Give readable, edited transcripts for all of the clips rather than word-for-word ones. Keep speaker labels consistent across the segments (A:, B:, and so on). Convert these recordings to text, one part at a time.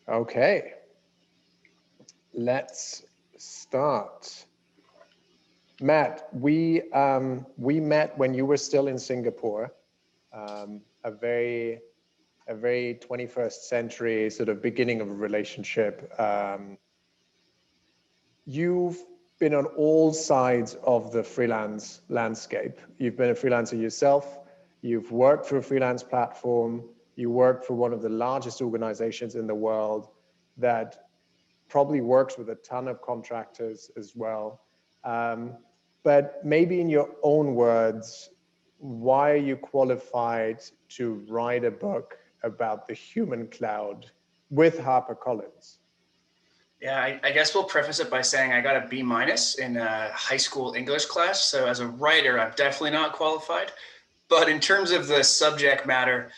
A: Okay, let's start. Matt, we met when you were still in Singapore, a very 21st century sort of beginning of a relationship. You've been on all sides of the freelance landscape. You've been a freelancer yourself. You've worked for a freelance platform. You worked for one of the largest organizations in the world that probably works with a ton of contractors as well. But maybe in your own words, why are you qualified to write a book about the human cloud with Harper Collins?
B: Yeah, I guess we'll preface it by saying I got a B- in a high school English class. So as a writer, I'm definitely not qualified. But in terms of the subject matter,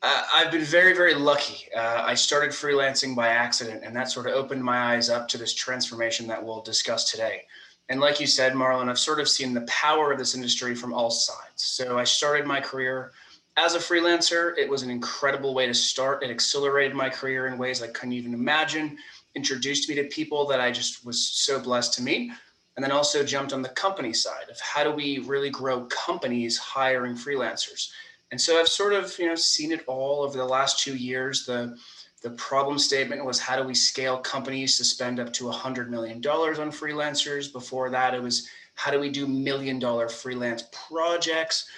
B: I've been very, very lucky. I started freelancing by accident, and that sort of opened my eyes up to this transformation that we'll discuss today. And like you said, Marlon, I've sort of seen the power of this industry from all sides. So I started my career as a freelancer. It was an incredible way to start. It accelerated my career in ways I couldn't even imagine, introduced me to people that I just was so blessed to meet. And then also jumped on the company side of how do we really grow companies hiring freelancers. And so I've sort of, seen it all over the last 2 years. The problem statement was how do we scale companies to spend up to $100 million on freelancers? Before that, it was how do we do $1 million freelance projects?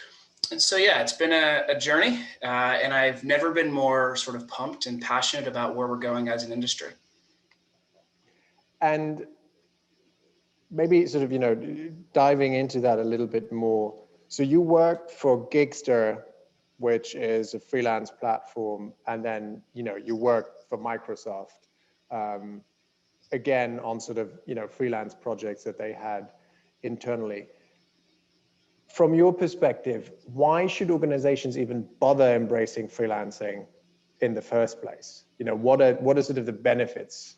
B: And so, yeah, it's been a journey, and I've never been more sort of pumped and passionate about where we're going as an industry.
A: And maybe sort of, diving into that a little bit more. So you worked for Gigster, which is a freelance platform, and then, you worked for Microsoft, again, on sort of, freelance projects that they had internally. From your perspective, why should organizations even bother embracing freelancing in the first place? What are sort of the benefits?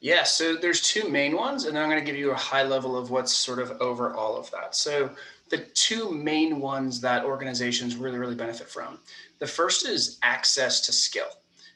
B: Yeah, so there's two main ones, and then I'm going to give you a high level of what's sort of over all of that. So the two main ones that organizations really, really benefit from. The first is access to skill.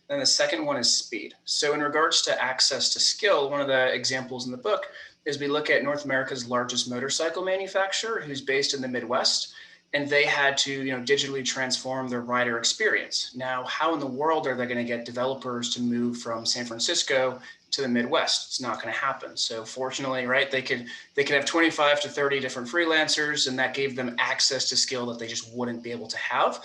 B: And the second one is speed. So in regards to access to skill, one of the examples in the book is we look at North America's largest motorcycle manufacturer who's based in the Midwest, and they had to, digitally transform their rider experience. Now, how in the world are they going to get developers to move from San Francisco to the Midwest? It's not going to happen. So fortunately, right, they could have 25 to 30 different freelancers, and that gave them access to skill that they just wouldn't be able to have.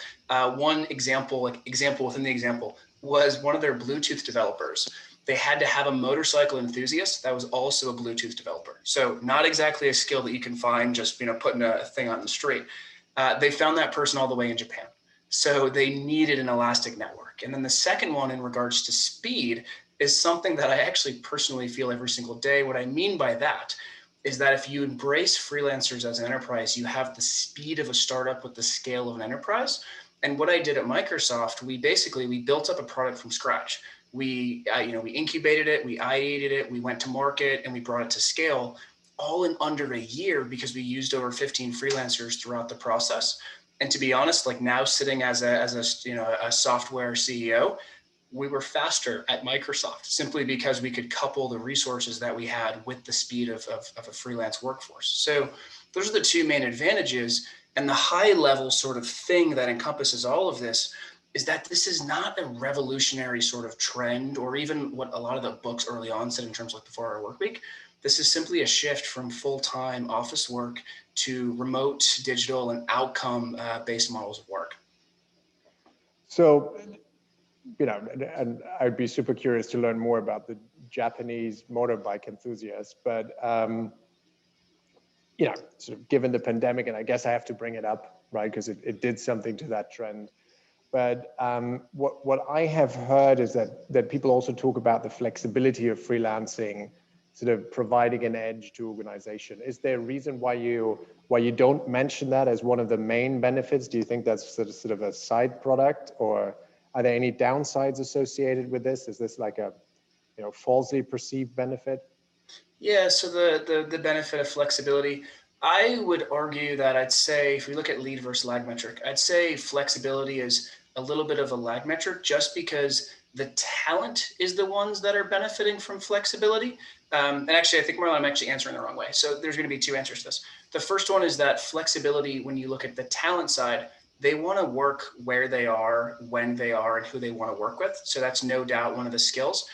B: One example within the example was one of their Bluetooth developers. They had to have a motorcycle enthusiast that was also a Bluetooth developer. So not exactly a skill that you can find just putting a thing on the street. They found that person all the way in Japan. So they needed an elastic network. And then the second one in regards to speed is something that I actually personally feel every single day. What I mean by that is that if you embrace freelancers as an enterprise, you have the speed of a startup with the scale of an enterprise. And what I did at Microsoft, we built up a product from scratch. We incubated it, we ideated it, we went to market, and we brought it to scale all in under a year because we used over 15 freelancers throughout the process. And to be honest, like now sitting as a software CEO, we were faster at Microsoft simply because we could couple the resources that we had with the speed of a freelance workforce. So those are the two main advantages. And the high level sort of thing that encompasses all of this is that this is not a revolutionary sort of trend, or even what a lot of the books early on said in terms of like the 4-hour work week. This is simply a shift from full-time office work to remote, digital, and outcome-based models of work.
A: So, and I'd be super curious to learn more about the Japanese motorbike enthusiast, but, sort of given the pandemic, and I guess I have to bring it up, right, because it did something to that trend. But what I have heard is that people also talk about the flexibility of freelancing, sort of providing an edge to organization. Is there a reason why you don't mention that as one of the main benefits? Do you think that's sort of a side product, or are there any downsides associated with this? Is this like a falsely perceived benefit?
B: Yeah, so the benefit of flexibility, I would argue that I'd say if we look at lead versus lag metric, I'd say flexibility is a little bit of a lag metric just because the talent is the ones that are benefiting from flexibility. And actually, I think, Marlon, I'm actually answering the wrong way. So there's going to be two answers to this. The first one is that flexibility, when you look at the talent side, they want to work where they are, when they are, and who they want to work with. So that's no doubt one of the skills.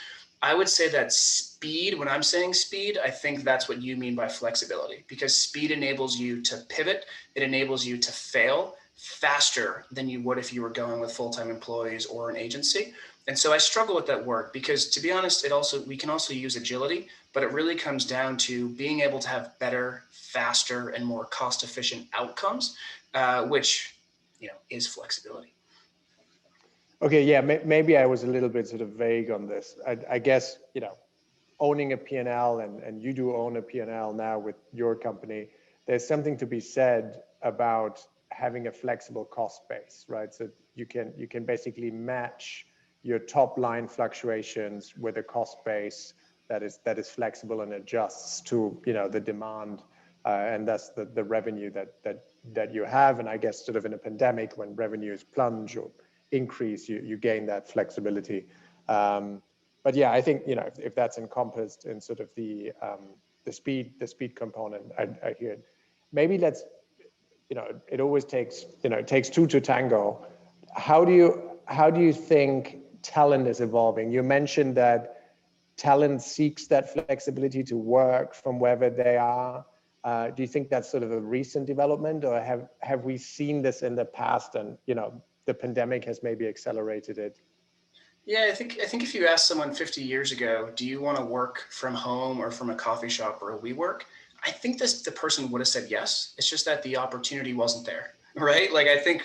B: I would say that speed, when I'm saying speed, I think that's what you mean by flexibility, because speed enables you to pivot. It enables you to fail faster than you would if you were going with full-time employees or an agency. And so I struggle with that word because, to be honest, we can also use agility, but it really comes down to being able to have better, faster, and more cost-efficient outcomes, which is flexibility.
A: Okay, yeah, maybe I was a little bit sort of vague on this. I guess, owning a P&L, and you do own a P&L now with your company, there's something to be said about having a flexible cost base, right? So you can basically match your top line fluctuations with a cost base that is flexible and adjusts to the demand, and that's the revenue that you have. And I guess sort of in a pandemic, when revenues plunge or increase, you gain that flexibility. But yeah, I think if that's encompassed in sort of the speed component, I hear it. Maybe let's, it always takes it takes two to tango. How do you think talent is evolving? You mentioned that talent seeks that flexibility to work from wherever they are. Do you think that's sort of a recent development, or have we seen this in the past, and the pandemic has maybe accelerated it?
B: Yeah, I think if you asked someone 50 years ago, do you want to work from home or from a coffee shop or a WeWork? I think the person would have said yes. It's just that the opportunity wasn't there, right? Like, I think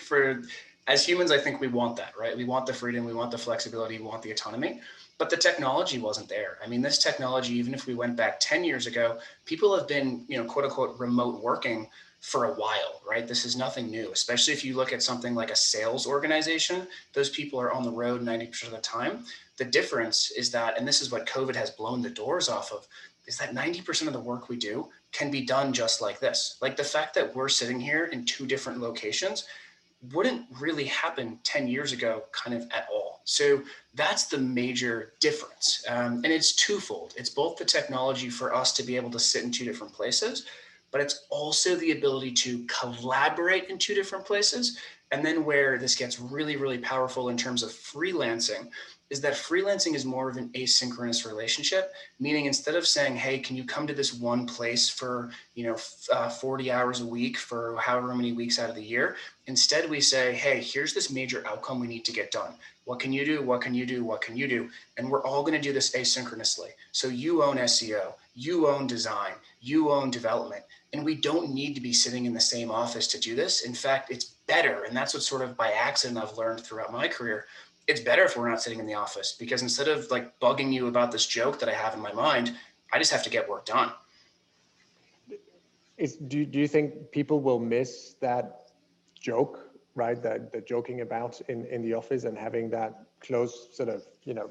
B: as humans, I think we want that, right? We want the freedom, we want the flexibility, we want the autonomy, but the technology wasn't there. I mean, this technology, even if we went back 10 years ago, people have been, quote unquote, remote working for a while, right? This is nothing new, especially if you look at something like a sales organization. Those people are on the road 90% of the time. The difference is that, and this is what COVID has blown the doors off of, is that 90% of the work we do can be done just like this. Like, the fact that we're sitting here in two different locations wouldn't really happen 10 years ago kind of at all. So that's the major difference. And it's twofold. It's both the technology for us to be able to sit in two different places, but it's also the ability to collaborate in two different places. And then where this gets really, really powerful in terms of freelancing is that freelancing is more of an asynchronous relationship, meaning instead of saying, hey, can you come to this one place for 40 hours a week for however many weeks out of the year? Instead, we say, hey, here's this major outcome we need to get done. What can you do? What can you do? What can you do? And we're all going to do this asynchronously. So you own SEO, you own design, you own development. And we don't need to be sitting in the same office to do this. In fact, it's better. And that's what sort of by accident I've learned throughout my career. It's better if we're not sitting in the office, because instead of like bugging you about this joke that I have in my mind, I just have to get work done.
A: Do you think people will miss that joke, right? The joking about in the office and having that close sort of,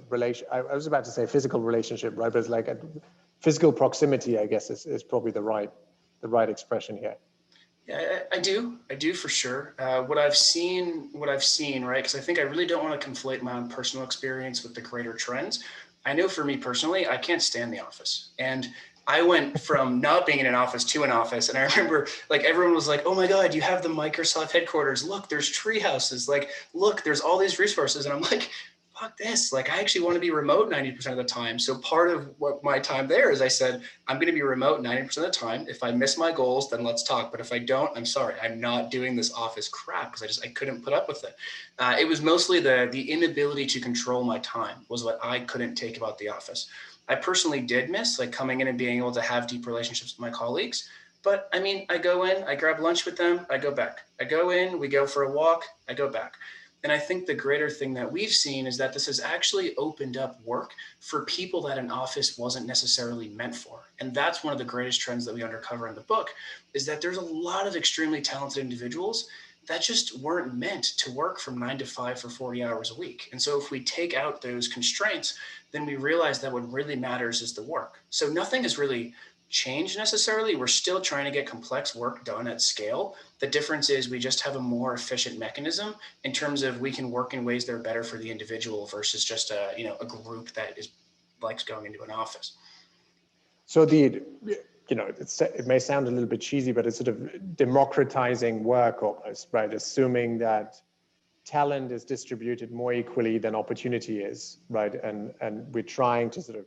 A: relation. I was about to say physical relationship, right? But it's like a physical proximity, I guess, is probably the right expression here.
B: Yeah, I do for sure. What I've seen, right? Because I think I really don't want to conflate my own personal experience with the greater trends. I know for me personally, I can't stand the office. And I went from not being in an office to an office. And I remember like everyone was like, oh my God, you have the Microsoft headquarters. Look, there's tree houses. Like, look, there's all these resources. And I'm like, fuck this. Like, I actually want to be remote 90% of the time. So part of what my time there is, I said, I'm going to be remote 90% of the time. If I miss my goals, then let's talk. But if I don't, I'm sorry. I'm not doing this office crap because I couldn't put up with it. It was mostly the inability to control my time was what I couldn't take about the office. I personally did miss like coming in and being able to have deep relationships with my colleagues. But I mean, I go in, I grab lunch with them, I go back. I go in, we go for a walk, I go back. And I think the greater thing that we've seen is that this has actually opened up work for people that an office wasn't necessarily meant for. And that's one of the greatest trends that we uncover in the book, is that there's a lot of extremely talented individuals that just weren't meant to work from 9 to 5 for 40 hours a week. And so if we take out those constraints, then we realize that what really matters is the work. So nothing has really change necessarily. We're still trying to get complex work done at scale. The difference is we just have a more efficient mechanism in terms of we can work in ways that are better for the individual versus just a group that likes going into an office.
A: So it may sound a little bit cheesy, but it's sort of democratizing work almost, right? Assuming that talent is distributed more equally than opportunity is, right? And we're trying to sort of,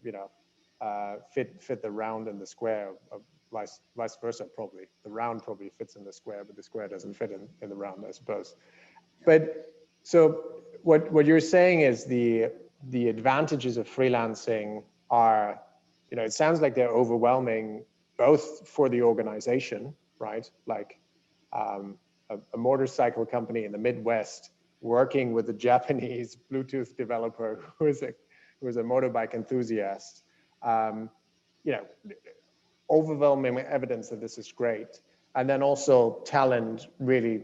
A: fit the round in the square, vice versa, probably. The round probably fits in the square, but the square doesn't fit in the round, I suppose. But so what you're saying is the advantages of freelancing are, it sounds like they're overwhelming both for the organization, right? Like a motorcycle company in the Midwest working with a Japanese Bluetooth developer who is a motorbike enthusiast. Overwhelming evidence that this is great. And then also talent really,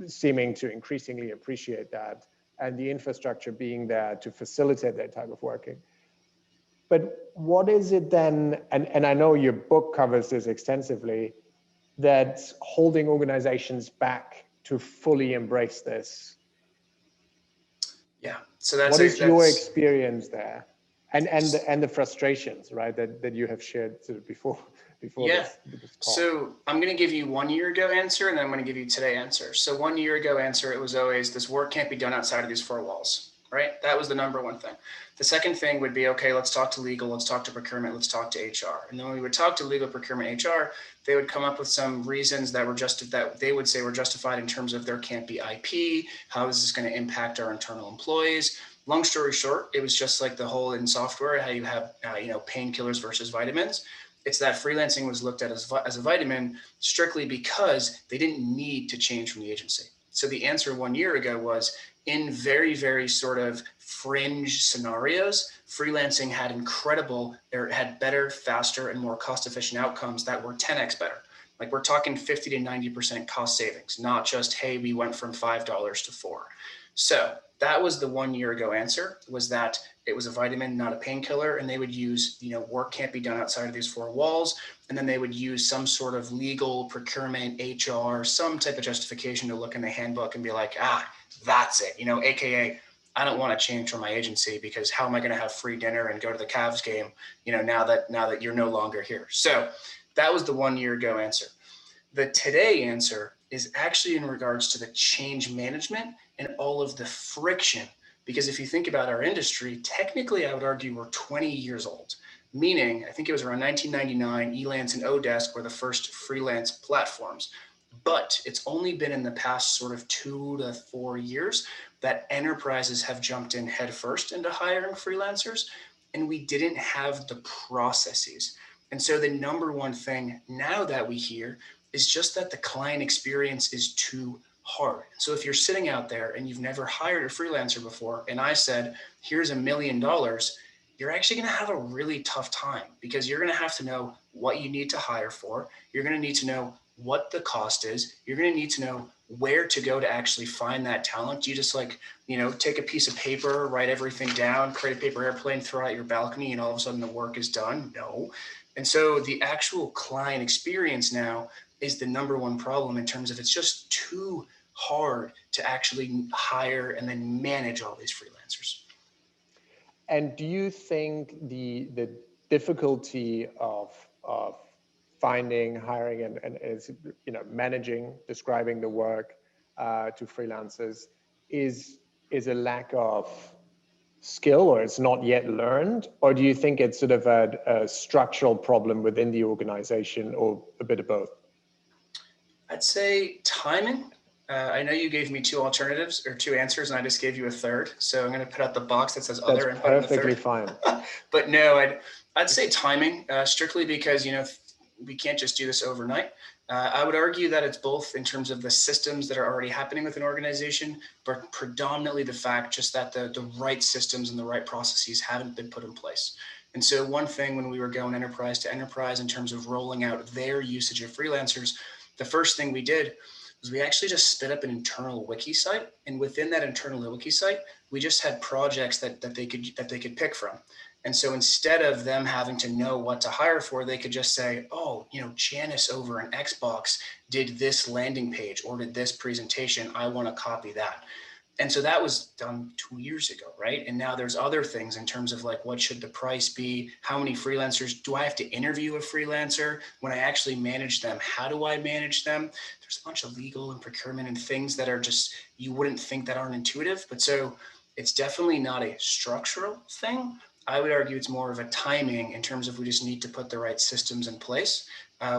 A: seeming to increasingly appreciate that, and the infrastructure being there to facilitate that type of working. But what is it then, and I know your book covers this extensively, that's holding organizations back to fully embrace this?
B: Yeah, so that's
A: what is your experience there, and the frustrations, right, that you have shared sort of before
B: yeah.
A: this call?
B: So I'm going to give you 1 year ago answer, and then I'm going to give you today answer. So 1 year ago answer, it was always this work can't be done outside of these four walls, right? That was the number one thing. The second thing would be, okay, let's talk to legal, let's talk to procurement, let's talk to HR. And then when we would talk to legal, procurement, HR, they would come up with some reasons that they would say were justified in terms of there can't be IP, how is this going to impact our internal employees? Long story short, it was just like the whole in software, how you have painkillers versus vitamins. It's that freelancing was looked at as a vitamin strictly because they didn't need to change from the agency. So the answer 1 year ago was, in very, very sort of fringe scenarios, freelancing had better, faster, and more cost-efficient outcomes that were 10x better. Like we're talking 50 to 90% cost savings, not just, hey, we went from $5 to $4. So that was the 1 year ago answer, was that it was a vitamin, not a painkiller. And they would use, work can't be done outside of these four walls. And then they would use some sort of legal, procurement, HR, some type of justification to look in the handbook and be like, that's it, AKA, I don't want to change from my agency because how am I going to have free dinner and go to the Cavs game, now that you're no longer here. So that was the 1 year ago answer. The today answer is actually in regards to the change management and all of the friction. Because if you think about our industry, technically, I would argue we're 20 years old, meaning I think it was around 1999, Elance and Odesk were the first freelance platforms. But it's only been in the past sort of 2 to 4 years that enterprises have jumped in headfirst into hiring freelancers, and we didn't have the processes. And so the number one thing now that we hear is just that the client experience is too hard. So if you're sitting out there and you've never hired a freelancer before, and I said, here's $1 million, you're actually going to have a really tough time because you're going to have to know what you need to hire for. You're going to need to know what the cost is. You're going to need to know where to go to actually find that talent. You just take a piece of paper, write everything down, create a paper airplane, throw it out your balcony, and all of a sudden the work is done? No. And so the actual client experience now is the number one problem in terms of it's just too hard to actually hire and then manage all these freelancers.
A: And do you think the difficulty of finding, hiring, and managing, describing the work to freelancers is a lack of skill, or it's not yet learned? Or do you think it's sort of a structural problem within the organization, or a bit of both?
B: I'd say timing. I know you gave me two alternatives or two answers, and I just gave you a third. So I'm going to put out the box that says other.
A: That's perfectly fine.
B: But no, I'd say timing, strictly because we can't just do this overnight. I would argue that it's both in terms of the systems that are already happening with an organization, but predominantly the fact just that the right systems and the right processes haven't been put in place. And so one thing when we were going enterprise to enterprise in terms of rolling out their usage of freelancers, the first thing we did was we actually just spit up an internal wiki site. And within that internal wiki site, we just had projects that they could pick from. And so instead of them having to know what to hire for, they could just say, oh, Janice over in Xbox did this landing page or did this presentation. I want to copy that. And so that was done 2 years ago, right? And now there's other things in terms of like, what should the price be? How many freelancers do I have to interview a freelancer? When I actually manage them, how do I manage them? There's a bunch of legal and procurement and things that are just, you wouldn't think that aren't intuitive. But so it's definitely not a structural thing. I would argue it's more of a timing in terms of we just need to put the right systems in place,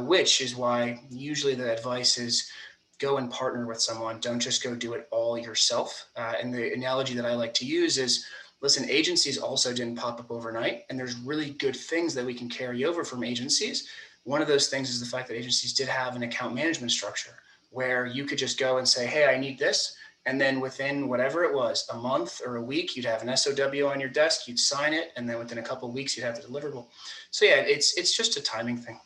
B: which is why usually the advice is, go and partner with someone. Don't just go do it all yourself. And the analogy that I like to use is, listen, agencies also didn't pop up overnight, and there's really good things that we can carry over from agencies. One of those things is the fact that agencies did have an account management structure where you could just go and say, hey, I need this. And then within whatever it was, a month or a week, you'd have an SOW on your desk, you'd sign it, and then within a couple of weeks, you'd have the deliverable. So yeah, it's just a timing thing.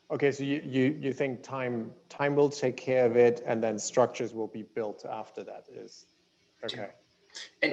A: Okay, so you think time will take care of it, and then structures will be built after that is okay.
B: And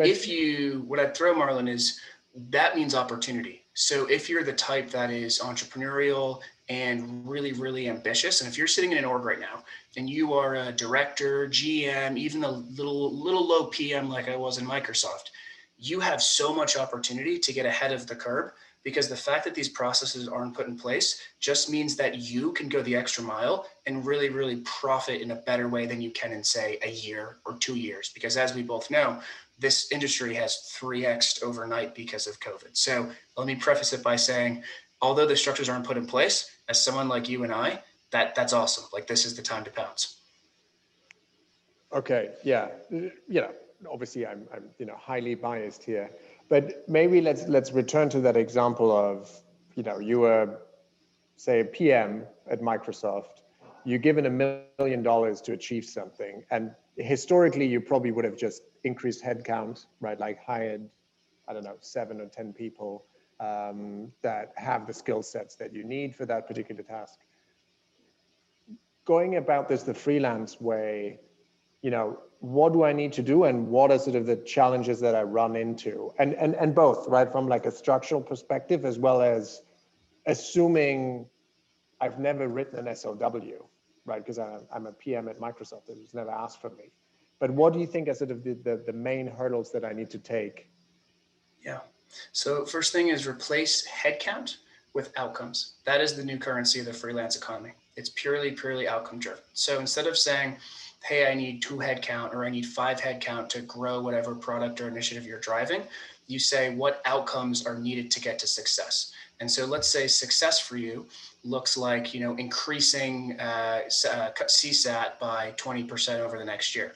B: what I'd throw, Marlon, is that means opportunity. So if you're the type that is entrepreneurial and really, really ambitious, and if you're sitting in an org right now and you are a director, GM, even a little low PM like I was in Microsoft, you have so much opportunity to get ahead of the curve, because the fact that these processes aren't put in place just means that you can go the extra mile and really, really profit in a better way than you can in, say, a year or 2 years. Because as we both know, this industry has 3x'd overnight because of COVID. So let me preface it by saying, although the structures aren't put in place, as someone like you and I, that's awesome. Like, this is the time to pounce.
A: Okay, yeah, obviously I'm highly biased here, but maybe let's return to that example of, you were, say, a PM at Microsoft, you're given $1 million to achieve something, and historically you probably would have just increased headcount, right? Like hired, I don't know, 7 or 10 people that have the skill sets that you need for that particular task. Going about this the freelance way, what do I need to do, and what are sort of the challenges that I run into, and both, right, from like a structural perspective, as well as assuming I've never written an SOW, right, because I'm a PM at Microsoft, it was never asked for me. But what do you think are sort of the main hurdles that I need to take?
B: Yeah. So first thing is replace headcount with outcomes. That is the new currency of the freelance economy. It's purely outcome driven. So instead of saying, hey, I need 2 headcount or I need 5 headcount to grow whatever product or initiative you're driving, you say what outcomes are needed to get to success. And so let's say success for you looks like, increasing CSAT by 20% over the next year.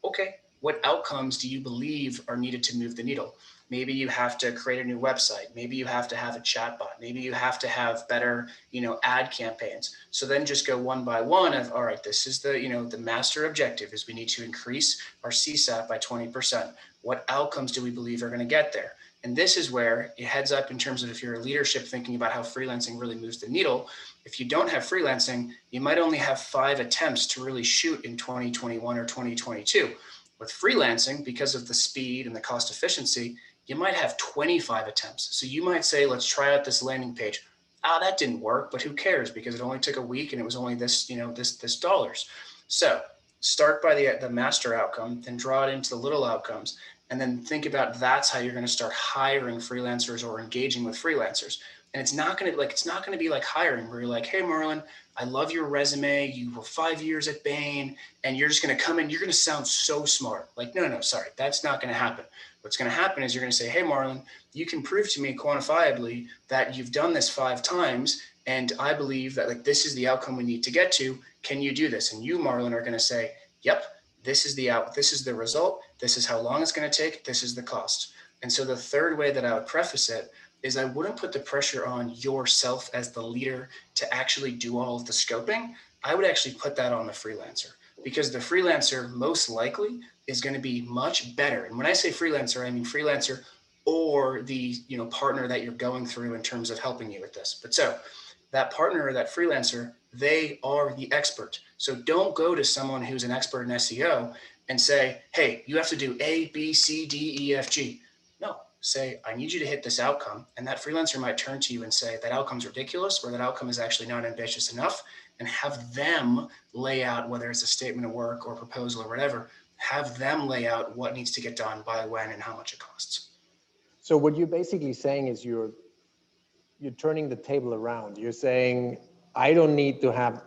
B: Okay, what outcomes do you believe are needed to move the needle? Maybe you have to create a new website. Maybe you have to have a chatbot. Maybe you have to have better, ad campaigns. So then just go one by one of, all right, this is the master objective is we need to increase our CSAT by 20%. What outcomes do we believe are going to get there? And this is where it heads up in terms of, if you're a leadership thinking about how freelancing really moves the needle. If you don't have freelancing, you might only have 5 attempts to really shoot in 2021 or 2022. With freelancing, because of the speed and the cost efficiency, you might have 25 attempts. So you might say, let's try out this landing page. That didn't work, but who cares? Because it only took a week and it was only this dollars. So start by the master outcome, then draw it into the little outcomes, and then think about that's how you're going to start hiring freelancers or engaging with freelancers. And it's not going to be like hiring where you're like, hey, Marlon, I love your resume. You were 5 years at Bain, and you're just going to come in. You're going to sound so smart. Like, no, sorry, that's not going to happen. What's going to happen is you're going to say, hey, Marlon, you can prove to me quantifiably that you've done this 5 times, and I believe that this is the outcome we need to get to. Can you do this? And you, Marlon, are going to say, yep, this is the result. This is how long it's going to take. This is the cost. And so the third way that I would preface it is I wouldn't put the pressure on yourself as the leader to actually do all of the scoping. I would actually put that on the freelancer, because the freelancer most likely is going to be much better. And when I say freelancer, I mean freelancer or the partner that you're going through in terms of helping you with this. But so that partner or that freelancer, they are the expert. So don't go to someone who's an expert in SEO and say, hey, you have to do A, B, C, D, E, F, G. No, say, I need you to hit this outcome. And that freelancer might turn to you and say, that outcome's ridiculous, or that outcome is actually not ambitious enough, and have them lay out, whether it's a statement of work or proposal or whatever, have them lay out what needs to get done by when and how much it costs.
A: So what you're basically saying is you're turning the table around. You're saying, I don't need to have,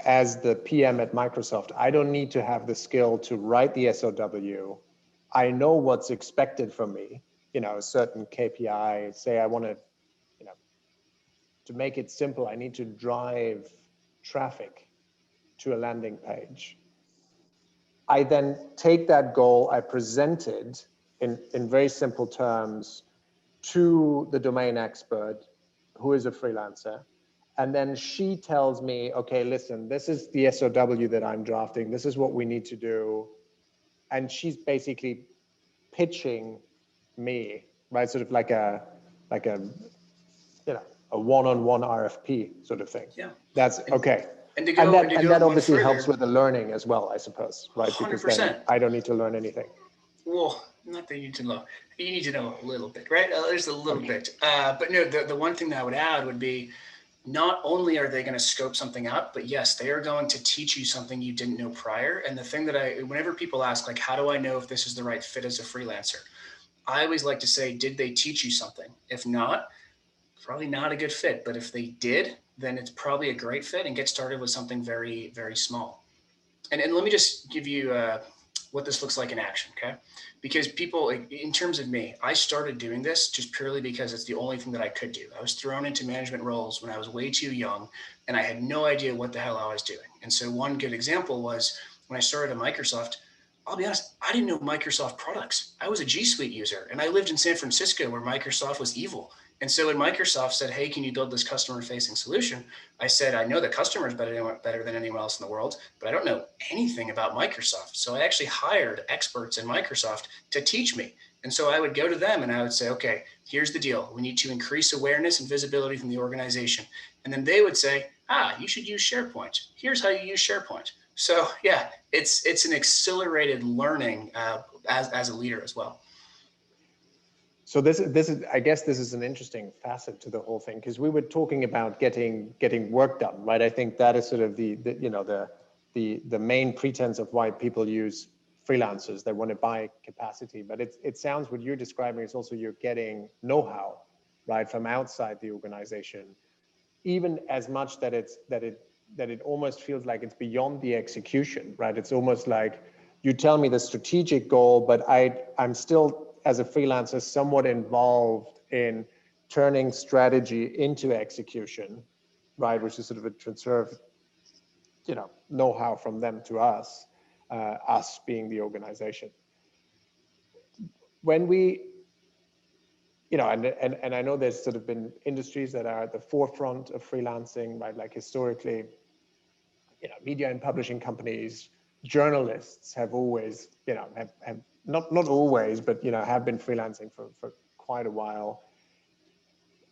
A: as the PM at Microsoft, I don't need to have the skill to write the SOW. I know what's expected from me, a certain KPI. Say I want to make it simple, I need to drive traffic to a landing page. I then take that goal, I present it in very simple terms to the domain expert, who is a freelancer. And then she tells me, okay, listen, this is the SOW that I'm drafting. This is what we need to do. And she's basically pitching me, right? Sort of like a one-on-one RFP sort of thing.
B: Yeah.
A: That's okay.
B: And that
A: obviously helps with the learning as well, I suppose, right?
B: 100%.
A: Because then I don't need to learn anything.
B: Well, not that you need to know. You need to know a little bit, right? There's a little bit. But no, the one thing that I would add would be, not only are they going to scope something out, but yes, they are going to teach you something you didn't know prior. And the thing that whenever people ask, like, how do I know if this is the right fit as a freelancer? I always like to say, did they teach you something? If not, probably not a good fit. But if they did, then it's probably a great fit, and get started with something very, very small. And let me just give you what this looks like in action, okay? Because people, in terms of me, I started doing this just purely because it's the only thing that I could do. I was thrown into management roles when I was way too young, and I had no idea what the hell I was doing. And so one good example was when I started at Microsoft. I'll be honest, I didn't know Microsoft products. I was a G Suite user, and I lived in San Francisco where Microsoft was evil. And so when Microsoft said, hey, can you build this customer-facing solution? I said, I know the customer is better than anyone else in the world, but I don't know anything about Microsoft. So I actually hired experts in Microsoft to teach me. And so I would go to them and I would say, okay, here's the deal. We need to increase awareness and visibility from the organization. And then they would say, you should use SharePoint. Here's how you use SharePoint. So yeah, it's an accelerated learning as a leader as well.
A: So this is I guess this is an interesting facet to the whole thing, because we were talking about getting work done, right? I think that is sort of the main pretense of why people use freelancers. They want to buy capacity, but it sounds what you're describing is also you're getting know-how, right, from outside the organization, even as much that it almost feels like it's beyond the execution, right? It's almost like you tell me the strategic goal, but I'm still, as a freelancer, somewhat involved in turning strategy into execution, right? Which is sort of a transfer of, know-how from them to us, us being the organization. When we, and I know there's sort of been industries that are at the forefront of freelancing, right? Like historically, media and publishing companies, journalists have always, have not always, but have been freelancing for quite a while.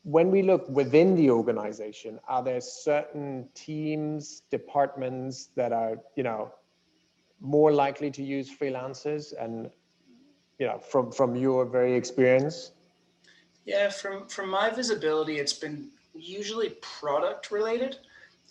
A: When we look within the organization, are there certain teams, departments that are, more likely to use freelancers? And, from your very experience?
B: Yeah, from my visibility, it's been usually product related.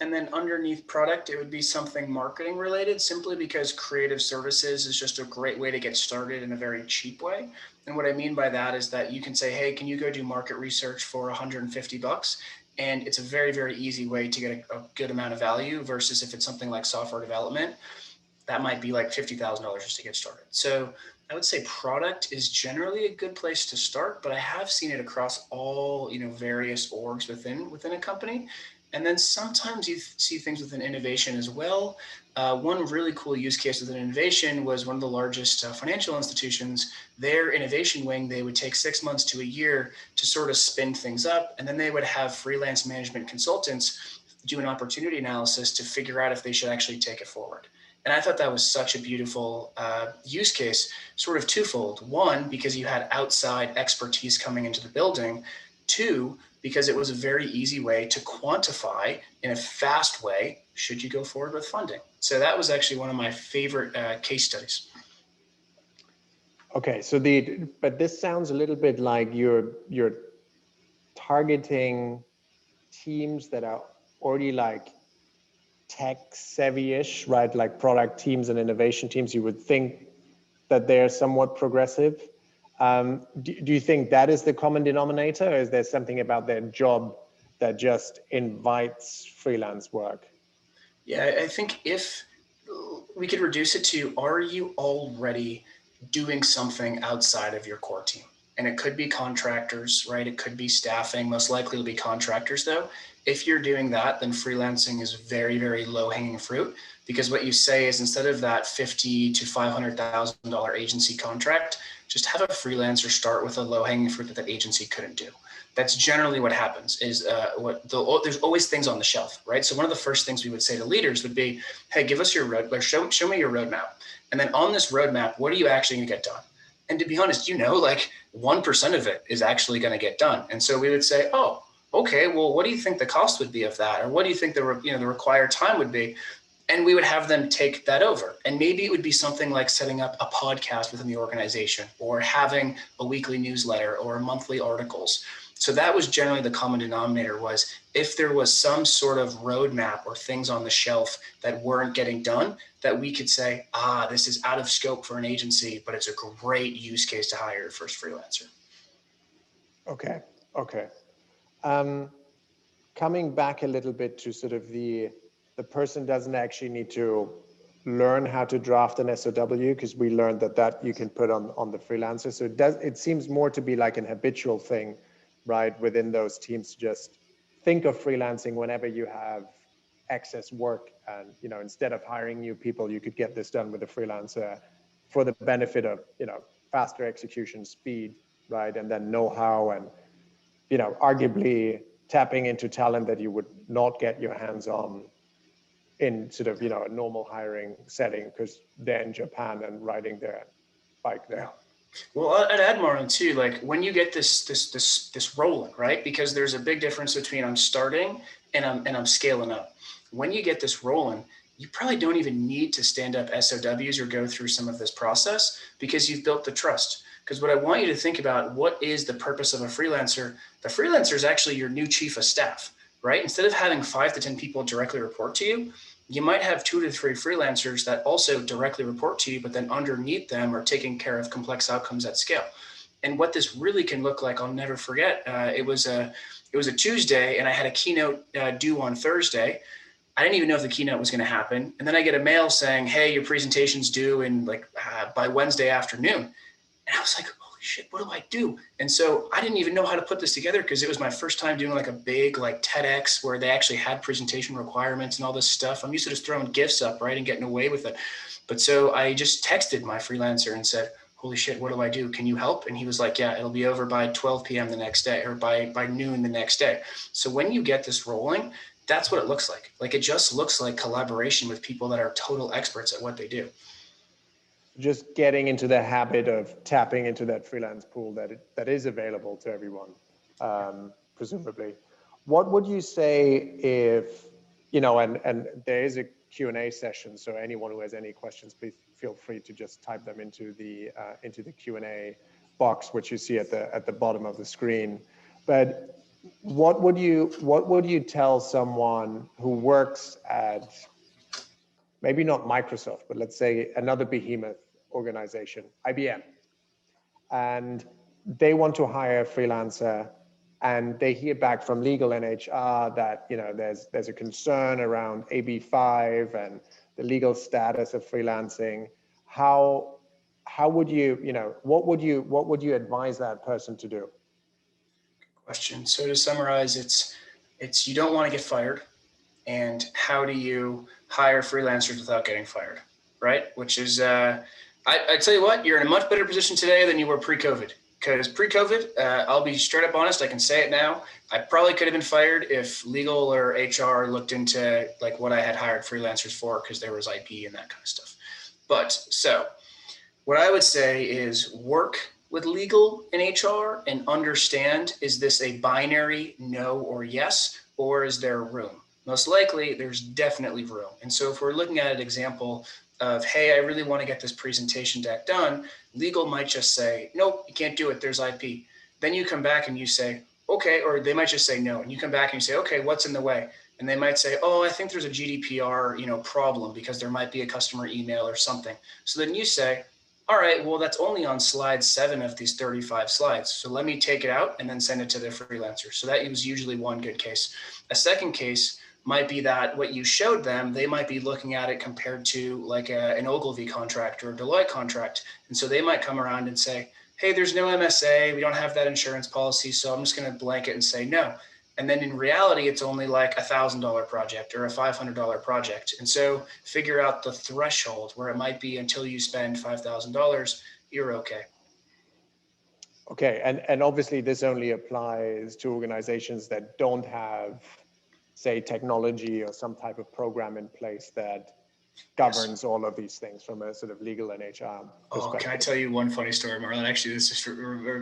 B: And then underneath product, it would be something marketing related, simply because creative services is just a great way to get started in a very cheap way. And what I mean by that is that you can say, hey, can you go do market research for $150? And it's a very, very easy way to get a good amount of value, versus if it's something like software development, that might be like $50,000 just to get started. So I would say product is generally a good place to start, but I have seen it across all, various orgs within a company. And then sometimes you see things within innovation as well. One really cool use case within innovation was one of the largest financial institutions. Their innovation wing, they would take 6 months to a year to sort of spin things up. And then they would have freelance management consultants do an opportunity analysis to figure out if they should actually take it forward. And I thought that was such a beautiful use case, sort of twofold. One, because you had outside expertise coming into the building. Two, because it was a very easy way to quantify in a fast way should you go forward with funding? So that was actually one of my favorite case studies.
A: Okay, so but this sounds a little bit like you're targeting teams that are already like tech savvy-ish, right? Like product teams and innovation teams. You would think that they're somewhat progressive. Do you think that is the common denominator, or is there something about their job that just invites freelance work?
B: Yeah, I think if we could reduce it to, are you already doing something outside of your core team? And it could be contractors, right? It could be staffing. Most likely it'll be contractors though. If you're doing that, then freelancing is very, very low hanging fruit, because what you say is, instead of that $50,000 to $500,000 agency contract, just have a freelancer start with a low hanging fruit that agency couldn't do. That's generally what happens. Is there's always things on the shelf, right? So one of the first things we would say to leaders would be, hey, give us your show me your roadmap. And then on this roadmap, what are you actually going to get done? And to be honest, like 1% of it is actually going to get done. And so we would say, oh, okay, well, what do you think the cost would be of that? Or what do you think the required time would be? And we would have them take that over. And maybe it would be something like setting up a podcast within the organization, or having a weekly newsletter or monthly articles. So that was generally the common denominator, was if there was some sort of roadmap or things on the shelf that weren't getting done, that we could say, this is out of scope for an agency, but it's a great use case to hire your first freelancer.
A: Okay. Coming back a little bit to sort of the person doesn't actually need to learn how to draft an SOW, because we learned that you can put on the freelancer. So it seems more to be like an habitual thing, right, within those teams, to just think of freelancing whenever you have excess work, and instead of hiring new people, you could get this done with a freelancer for the benefit of faster execution speed, right, and then know-how, and arguably tapping into talent that you would not get your hands on in sort of a normal hiring setting, because they're in Japan and riding their bike there.
B: Well, I'd add, Marlon, too, like when you get this rolling, right? Because there's a big difference between I'm starting and I'm scaling up. When you get this rolling, you probably don't even need to stand up SOWs or go through some of this process, because you've built the trust. Because what I want you to think about, what is the purpose of a freelancer? The freelancer is actually your new chief of staff, right? Instead of having 5 to 10 people directly report to you, you might have 2 to 3 freelancers that also directly report to you, but then underneath them are taking care of complex outcomes at scale. And what this really can look like, I'll never forget. It was a Tuesday, and I had a keynote due on Thursday. I didn't even know if the keynote was going to happen. And then I get a mail saying, hey, your presentation's due in by Wednesday afternoon. And I was like, holy shit, what do I do? And so I didn't even know how to put this together, because it was my first time doing like a big TEDx where they actually had presentation requirements and all this stuff. I'm used to just throwing GIFs up, right, and getting away with it. But so I just texted my freelancer and said, holy shit, what do I do? Can you help? And he was like, yeah, it'll be over by 12 p.m. the next day, or by noon the next day. So when you get this rolling, that's what it looks like. Like, it just looks like collaboration with people that are total experts at what they do.
A: Just getting into the habit of tapping into that freelance pool that is available to everyone, presumably. What would you say if, and there is a Q&A session, so anyone who has any questions, please feel free to just type them into the Q&A box, which you see at the bottom of the screen. But what would you tell someone who works at, maybe not Microsoft, but let's say another behemoth organization, IBM, and they want to hire a freelancer, and they hear back from legal and HR that there's a concern around AB5 and the legal status of freelancing? How would you what would you advise that person to do?
B: Question. So to summarize, it's you don't want to get fired, and how do you hire freelancers without getting fired, right? Which is, I tell you what, you're in a much better position today than you were pre-COVID. Because pre-COVID, I'll be straight up honest, I can say it now, I probably could have been fired if legal or HR looked into what I had hired freelancers for, because there was IP and that kind of stuff. But so what I would say is work with legal and HR and understand, is this a binary no or yes, or is there room? Most likely there's definitely room. And so if we're looking at an example of, hey, I really want to get this presentation deck done, legal might just say, nope, you can't do it, there's IP. Then you come back and you say, okay, or they might just say no. And you come back and you say, okay, what's in the way? And they might say, oh, I think there's a GDPR, problem because there might be a customer email or something. So then you say, all right, well, that's only on slide 7 of these 35 slides. So let me take it out and then send it to the freelancer. So that was usually one good case. A second case might be that what you showed them, they might be looking at it compared to like an Ogilvy contract or a Deloitte contract. And so they might come around and say, hey, there's no MSA, we don't have that insurance policy, so I'm just going to blanket and say no. And then in reality, it's only like $1,000 project or a $500 project. And so figure out the threshold where it might be until you spend $5,000, you're okay.
A: Okay, and obviously this only applies to organizations that don't have, say, technology or some type of program in place that governs all of these things from a sort of legal and HR perspective.
B: Oh, can I tell you one funny story, Marlon? Actually, this is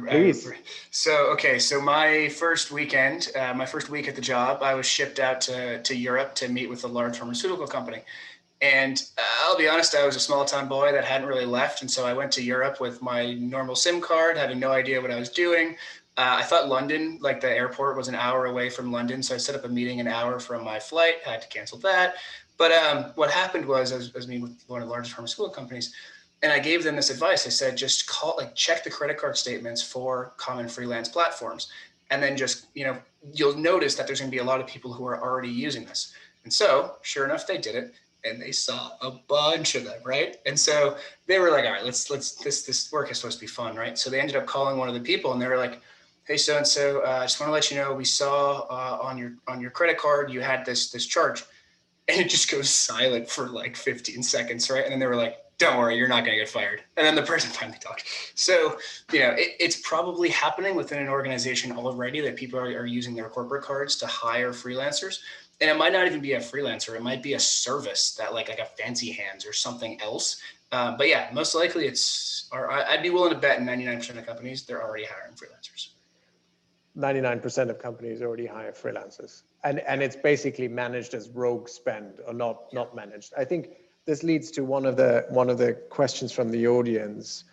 A: Please.
B: So my first weekend, my first week at the job, I was shipped out to Europe to meet with a large pharmaceutical company. And I'll be honest, I was a small town boy that hadn't really left. And so I went to Europe with my normal SIM card, having no idea what I was doing. I thought London, like the airport, was an hour away from London. So I set up a meeting an hour from my flight, I had to cancel that. But what happened was I was meeting with one of the largest pharmaceutical companies. And I gave them this advice. I said, just check the credit card statements for common freelance platforms. And then just, you'll notice that there's going to be a lot of people who are already using this. And so sure enough, they did it. And they saw a bunch of them, right? And so they were like, all right, let's this work is supposed to be fun, right? So they ended up calling one of the people and they were like, hey, so-and-so, I just want to let you know, we saw on your credit card, you had this charge. And it just goes silent for like 15 seconds, right? And then they were like, don't worry, you're not going to get fired. And then the person finally talked. So, it's probably happening within an organization already that people are using their corporate cards to hire freelancers. And it might not even be a freelancer. It might be a service that like a Fancy Hands or something else. But yeah, most likely I'd be willing to bet 99% of companies, they're already hiring freelancers.
A: 99% of companies already hire freelancers, and it's basically managed as rogue spend or not managed. I think this leads to one of the questions from the audience.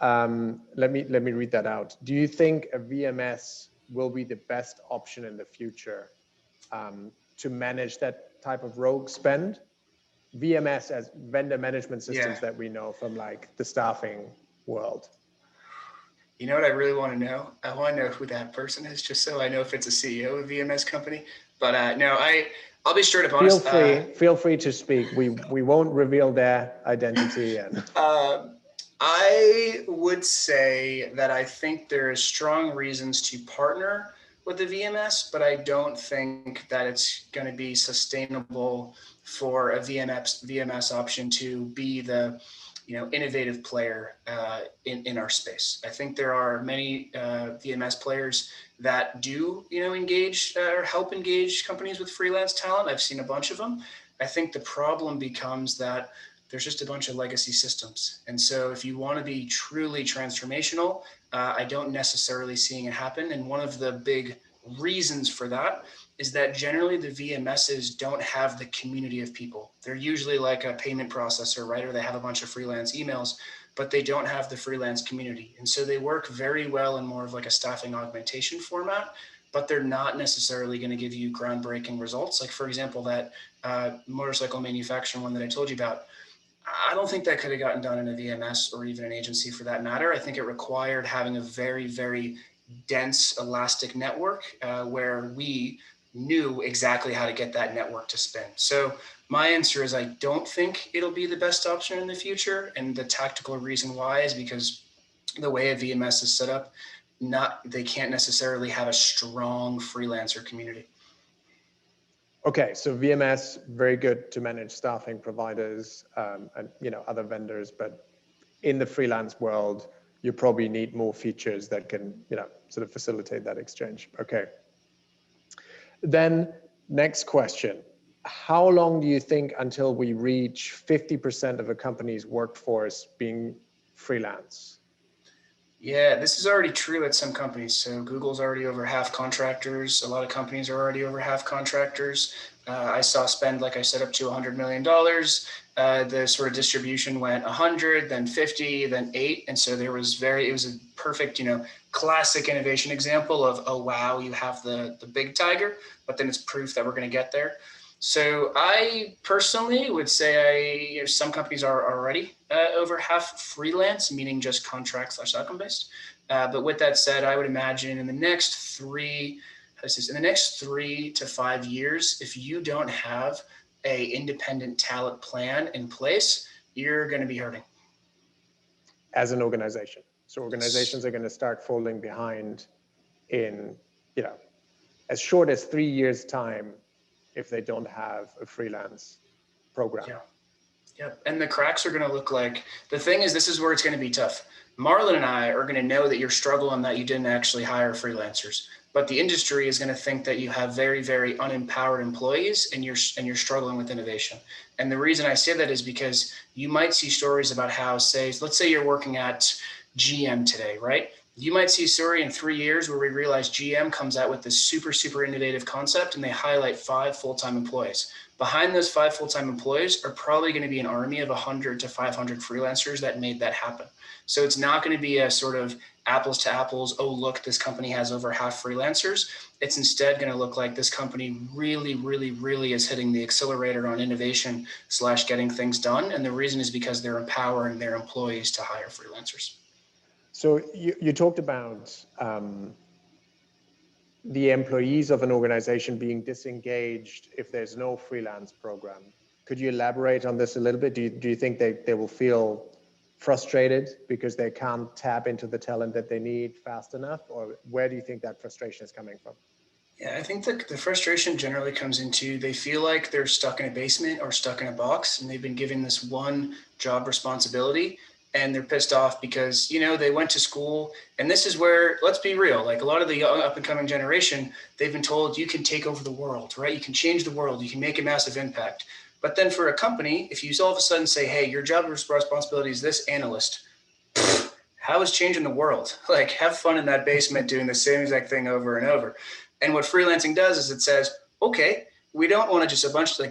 A: Let me read that out. Do you think a VMS will be the best option in the future to manage that type of rogue spend? VMS as vendor management systems that we know from like the staffing world.
B: You know what I really want to know? I want to know who that person is, just so I know if it's a CEO of a VMS company. But no, I'll be straight up honest.
A: Feel free to speak. We won't reveal their identity. And
B: I would say that I think there is strong reasons to partner with the VMS, but I don't think that it's going to be sustainable for a VMS option to be the innovative player in our space. I think there are many VMS players that do engage or help engage companies with freelance talent. I've seen a bunch of them. I think the problem becomes that there's just a bunch of legacy systems. And so if you want to be truly transformational, I don't necessarily seeing it happen. And one of the big reasons for that is that generally the VMSs don't have the community of people. They're usually like a payment processor, right? Or they have a bunch of freelance emails, but they don't have the freelance community. And so they work very well in more of like a staffing augmentation format, but they're not necessarily going to give you groundbreaking results. Like for example, that motorcycle manufacturer one that I told you about, I don't think that could have gotten done in a VMS or even an agency for that matter. I think it required having a very, very dense elastic network where we knew exactly how to get that network to spin. So my answer is I don't think it'll be the best option in the future. And the tactical reason why is because the way a VMS is set up, they can't necessarily have a strong freelancer community.
A: Okay, so VMS, very good to manage staffing providers and other vendors, but in the freelance world, you probably need more features that can sort of facilitate that exchange. Okay. Then next question. How long do you think until we reach 50% of a company's workforce being freelance?
B: Yeah, this is already true at some companies. So Google's already over half contractors. A lot of companies are already over half contractors. I saw spend, like I said, up to $100 million. The sort of distribution went 100, then 50, then 8. And so it was a perfect, classic innovation example of, oh, wow, you have the big tiger, but then it's proof that we're going to get there. So I personally would say some companies are already over half freelance, meaning just contract/outcome based. But with that said, I would imagine in the next 3 to 5 years, if you don't have a independent talent plan in place, you're going to be hurting.
A: As an organization. So organizations are going to start falling behind in, as short as 3 years' time if they don't have a freelance program.
B: Yeah. Yeah. And the cracks are going to look like, the thing is, this is where it's going to be tough. Marlon and I are going to know that you're struggling, that you didn't actually hire freelancers, but the industry is going to think that you have very, very unempowered employees and you're struggling with innovation. And the reason I say that is because you might see stories about how, let's say you're working at GM today, right? You might see a story in 3 years where we realize GM comes out with this super, super innovative concept and they highlight 5 full-time employees. Behind those 5 full-time employees are probably going to be an army of 100 to 500 freelancers that made that happen. So it's not going to be a sort of apples to apples, oh, look, this company has over half freelancers. It's instead going to look like this company really, really, really is hitting the accelerator on innovation / getting things done. And the reason is because they're empowering their employees to hire freelancers.
A: So you talked about the employees of an organization being disengaged if there's no freelance program. Could you elaborate on this a little bit? Do you think they will feel frustrated because they can't tap into the talent that they need fast enough? Or where do you think that frustration is coming from?
B: Yeah, I think the frustration generally comes into, they feel like they're stuck in a basement or stuck in a box and they've been given this one job responsibility and they're pissed off because, they went to school. And this is where, let's be real, like a lot of the young up and coming generation, they've been told you can take over the world, right? You can change the world, you can make a massive impact. But then for a company, if you all of a sudden say, hey, your job responsibility is this analyst, how is changing the world? Like, have fun in that basement doing the same exact thing over and over. And what freelancing does is it says, okay, we don't want to just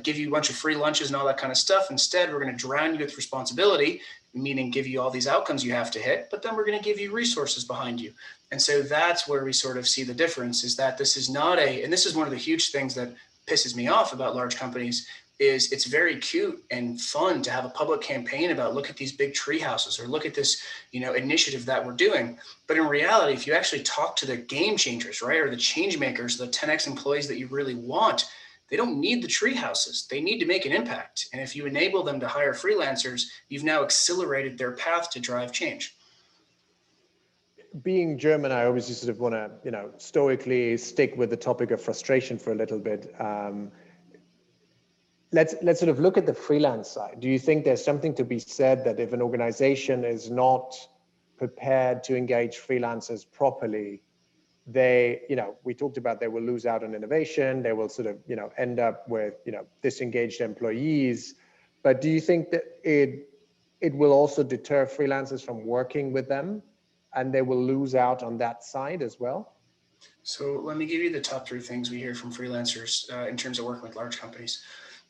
B: give you a bunch of free lunches and all that kind of stuff. Instead, we're going to drown you with responsibility, meaning give you all these outcomes you have to hit, but then we're going to give you resources behind you. And so that's where we sort of see the difference, is that this is not and this is one of the huge things that pisses me off about large companies, is it's very cute and fun to have a public campaign about, look at these big tree houses or look at this, initiative that we're doing. But in reality, if you actually talk to the game changers, right, or the change makers, the 10x employees that you really want, they don't need the tree houses. They need to make an impact. And if you enable them to hire freelancers, you've now accelerated their path to drive change.
A: Being German, I obviously sort of want to, stoically stick with the topic of frustration for a little bit. Let's sort of look at the freelance side. Do you think there's something to be said that if an organization is not prepared to engage freelancers properly, we talked about they will lose out on innovation, they will sort of, end up with, disengaged employees. But do you think that it will also deter freelancers from working with them and they will lose out on that side as well?
B: So let me give you the top 3 things we hear from freelancers in terms of working with large companies.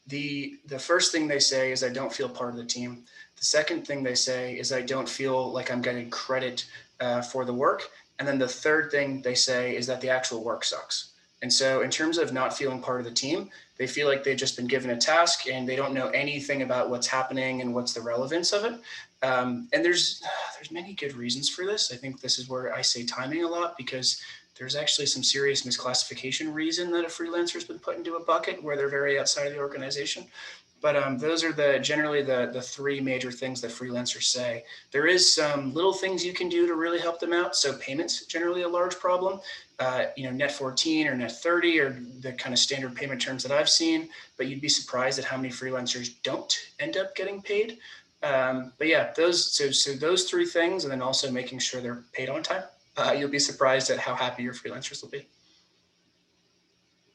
B: The first thing they say is, I don't feel part of the team. The second thing they say is, I don't feel like I'm getting credit for the work. And then the third thing they say is that the actual work sucks. And so in terms of not feeling part of the team, they feel like they've just been given a task and they don't know anything about what's happening and what's the relevance of it. And there's many good reasons for this. I think this is where I say timing a lot, because there's actually some serious misclassification reason that a freelancer has been put into a bucket where they're very outside of the organization. But those are generally the 3 major things that freelancers say. There is some little things you can do to really help them out. So payments, generally a large problem. Net 14 or net 30 are the kind of standard payment terms that I've seen, but you'd be surprised at how many freelancers don't end up getting paid. But yeah, those 3 things, and then also making sure they're paid on time. You'll be surprised at how happy your freelancers will be.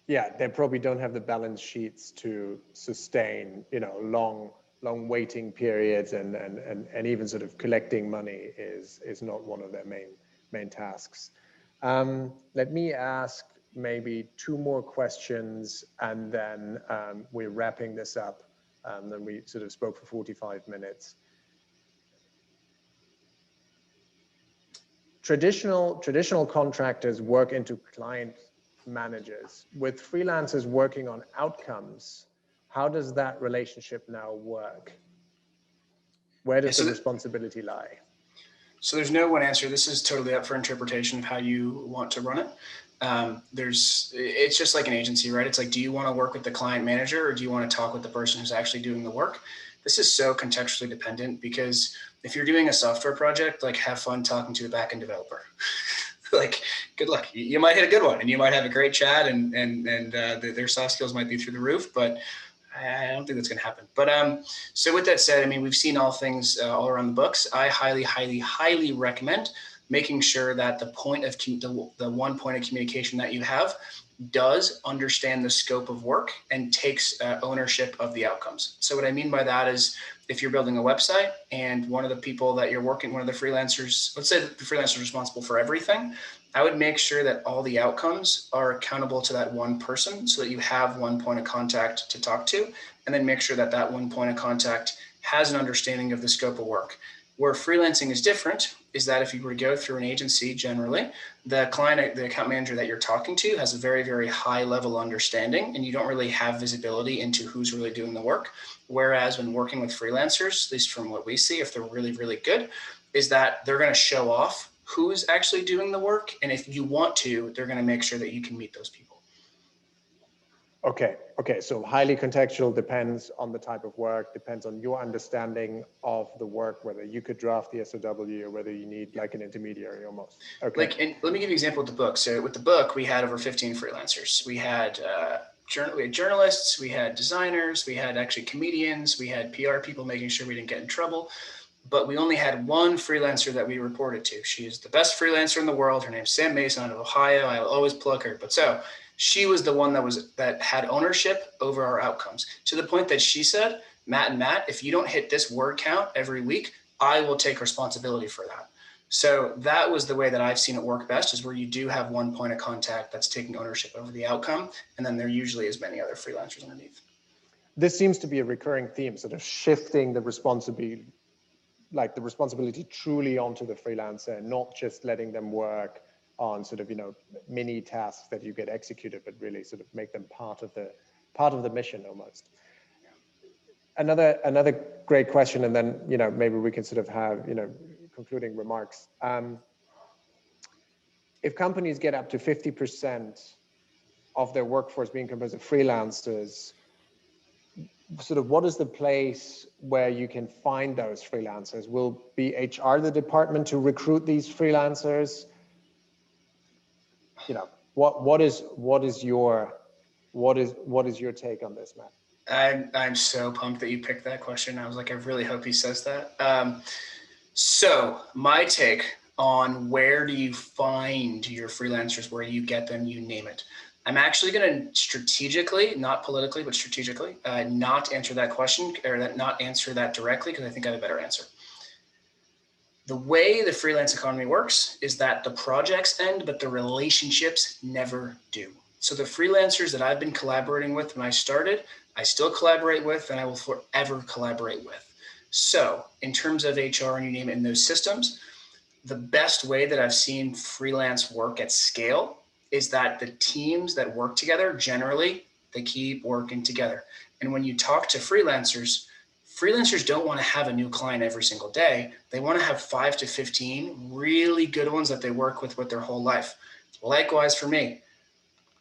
A: Yeah, they probably don't have the balance sheets to sustain, long long waiting periods and even sort of collecting money is not one of their main tasks. Let me ask maybe two more questions, and then we're wrapping this up. Then we sort of spoke for 45 minutes. Traditional contractors work into client managers. With freelancers working on outcomes, how does that relationship now work? Where does the responsibility lie?
B: So there's no one answer. This is totally up for interpretation of how you want to run it. It's just like an agency, right? It's like, do you want to work with the client manager, or do you want to talk with the person who's actually doing the work? This is so contextually dependent, because if you're doing a software project, like, have fun talking to the backend developer. Like, good luck. You might hit a good one, and you might have a great chat, and their soft skills might be through the roof, but I don't think that's going to happen. But so with that said, I mean, we've seen all things all around the books. I highly recommend making sure that the one point of communication that you have does understand the scope of work and takes ownership of the outcomes. So what I mean by that is, if you're building a website and one of the people that you're working, one of the freelancers, let's say that the freelancer is responsible for everything, I would make sure that all the outcomes are accountable to that one person, so that you have one point of contact to talk to, and then make sure that that one point of contact has an understanding of the scope of work. Where freelancing is different is that if you were to go through an agency, generally, the account manager that you're talking to has a very, very high level understanding, and you don't really have visibility into who's really doing the work. Whereas when working with freelancers, at least from what we see, if they're really, really good, is that they're going to show off who's actually doing the work. And if you want to, they're going to make sure that you can meet those people.
A: Okay. So highly contextual, depends on the type of work, depends on your understanding of the work, whether you could draft the SOW or whether you need like an intermediary almost. Okay.
B: And let me give you an example with the book. So with the book, we had over 15 freelancers. We had journalists, we had designers, we had actually comedians, we had PR people making sure we didn't get in trouble. But we only had one freelancer that we reported to. She is the best freelancer in the world. Her name's Sam Mason out of Ohio. I will always plug her. But so she was the one that had ownership over our outcomes, to the point that she said, Matt, if you don't hit this word count every week, I will take responsibility for that. So that was the way that I've seen it work best, is where you do have one point of contact that's taking ownership over the outcome. And then there usually is many other freelancers underneath.
A: This seems to be a recurring theme, sort of shifting the responsibility truly onto the freelancer, not just letting them work on sort of, mini tasks that you get executed, but really sort of make them part of the mission almost. Another great question, and then, maybe we can sort of have, concluding remarks. If companies get up to 50% of their workforce being composed of freelancers, sort of what is the place where you can find those freelancers? Will be HR the department to recruit these freelancers? What is your take on this, Matt?
B: I'm so pumped that you picked that question. I was like, I really hope he says that. So my take on where do you find your freelancers, where do you get them, you name it. I'm actually going to strategically, not politically, but strategically, not answer that question, or not answer that directly, because I think I have a better answer. The way the freelance economy works is that the projects end, but the relationships never do. So the freelancers that I've been collaborating with when I started, I still collaborate with, and I will forever collaborate with. So in terms of HR and you name it in those systems, the best way that I've seen freelance work at scale is that the teams that work together, generally, they keep working together. And when you talk to freelancers don't want to have a new client every single day. They want to have 5 to 15 really good ones that they work with their whole life. Likewise for me,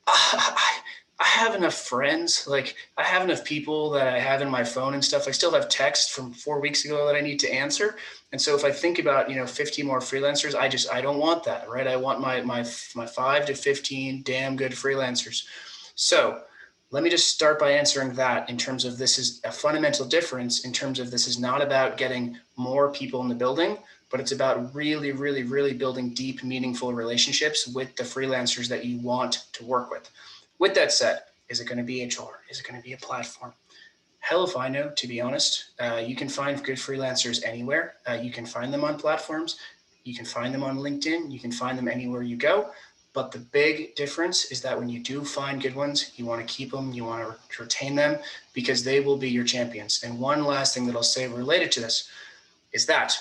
B: I have enough friends, like I have enough people that I have in my phone and stuff. I still have texts from 4 weeks ago that I need to answer. And so if I think about, 50 more freelancers, I don't want that, right? I want my 5 to 15 damn good freelancers. So let me just start by answering that in terms of, this is a fundamental difference in terms of, this is not about getting more people in the building, but it's about really, really, really building deep, meaningful relationships with the freelancers that you want to work with. With that said, is it going to be HR? Is it going to be a platform? Hell if I know, to be honest. You can find good freelancers anywhere. You can find them on platforms. You can find them on LinkedIn. You can find them anywhere you go. But the big difference is that when you do find good ones, you want to keep them, you want to retain them, because they will be your champions. And one last thing that I'll say related to this is that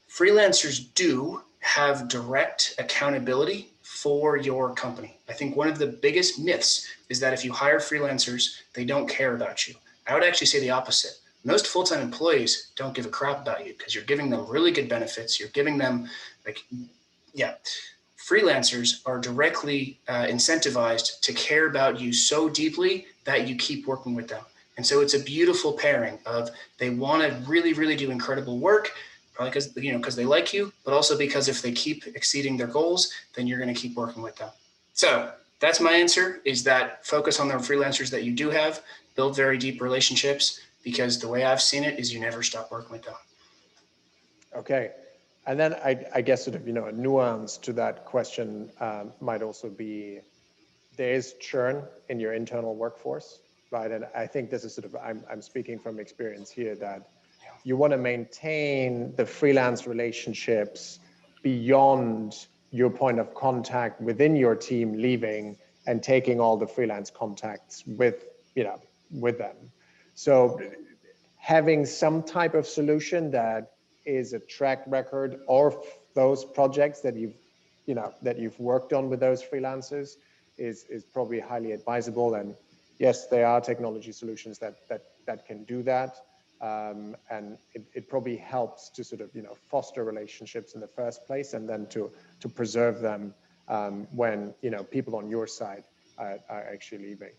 B: freelancers do have direct accountability for your company. I think one of the biggest myths is that if you hire freelancers, they don't care about you. I would actually say the opposite. Most full-time employees don't give a crap about you because you're giving them really good benefits. You're giving them, freelancers are directly incentivized to care about you so deeply that you keep working with them. And so it's a beautiful pairing of they want to really, really do incredible work, probably because they like you, but also because if they keep exceeding their goals, then you're going to keep working with them. So that's my answer, is that focus on the freelancers that you do have, build very deep relationships, because the way I've seen it is you never stop working with them.
A: Okay. And then I guess sort of, a nuance to that question might also be there is churn in your internal workforce, right? And I think this is sort of, I'm speaking from experience here, that you want to maintain the freelance relationships beyond your point of contact within your team leaving and taking all the freelance contacts with them. So having some type of solution that is a track record of those projects that you've worked on with those freelancers is probably highly advisable. And yes, there are technology solutions that can do that. And it probably helps to sort of foster relationships in the first place, and then to preserve them when people on your side are actually leaving.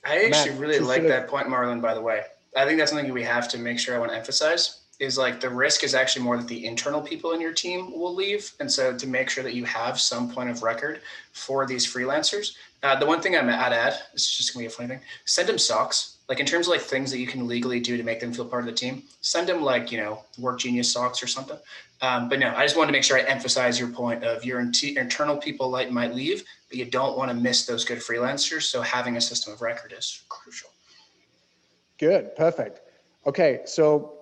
B: I actually really like
A: sort of,
B: that point, Marlon, by the way. I think that's something we have to make sure I want to emphasize, is like the risk is actually more that the internal people in your team will leave. And so to make sure that you have some point of record for these freelancers. The one thing I'd add, this is just gonna be a funny thing, send them socks. Like in terms of like things that you can legally do to make them feel part of the team, send them like, WorkGenius socks or something. But no, I just wanted to make sure I emphasize your point of your internal people might leave, but you don't want to miss those good freelancers. So having a system of record is crucial.
A: Good, perfect. Okay, so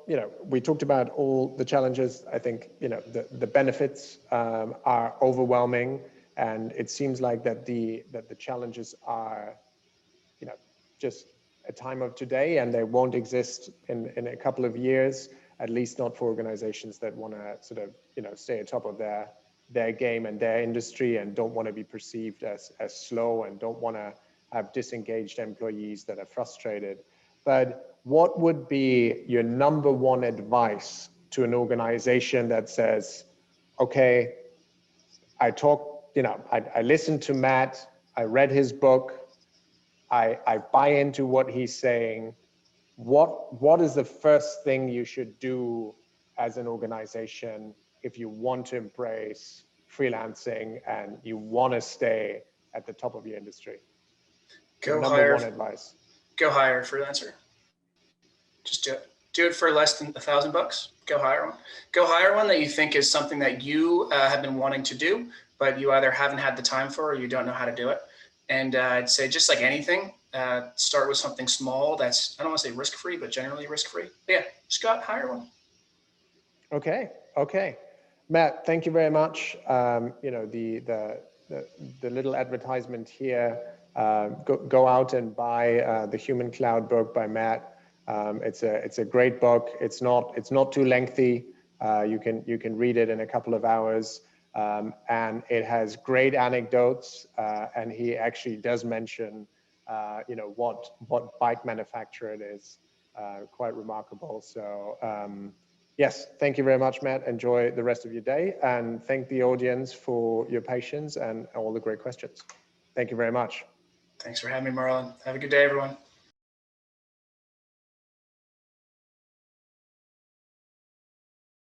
A: we talked about all the challenges. I think the benefits are overwhelming, and it seems like that the challenges are just a time of today, and they won't exist in a couple of years, at least not for organizations that want to sort of stay atop of their game and their industry, and don't want to be perceived as slow, and don't want to have disengaged employees that are frustrated. But what would be your number one advice to an organization that says, okay, I listened to Matt, I read his book, I buy into what he's saying. What is the first thing you should do as an organization if you want to embrace freelancing and you want to stay at the top of your industry? Number one advice.
B: Go hire a freelancer. Just do it. Do it for less than $1,000. Go hire one. Go hire one that you think is something that you have been wanting to do, but you either haven't had the time for or you don't know how to do it. And I'd say, just like anything, start with something small that's, I don't want to say risk-free, but generally risk-free. But yeah, just go out and hire one.
A: Okay. Matt, thank you very much. The little advertisement here, go out and buy the Human Cloud book by Matt. It's a great book. It's not too lengthy. You can read it in a couple of hours, and it has great anecdotes. And he actually does mention, what bike manufacturer it is. Quite remarkable. So yes, thank you very much, Matt. Enjoy the rest of your day, and thank the audience for your patience and all the great questions. Thank you very much.
B: Thanks for having me, Marlon. Have a good day, everyone.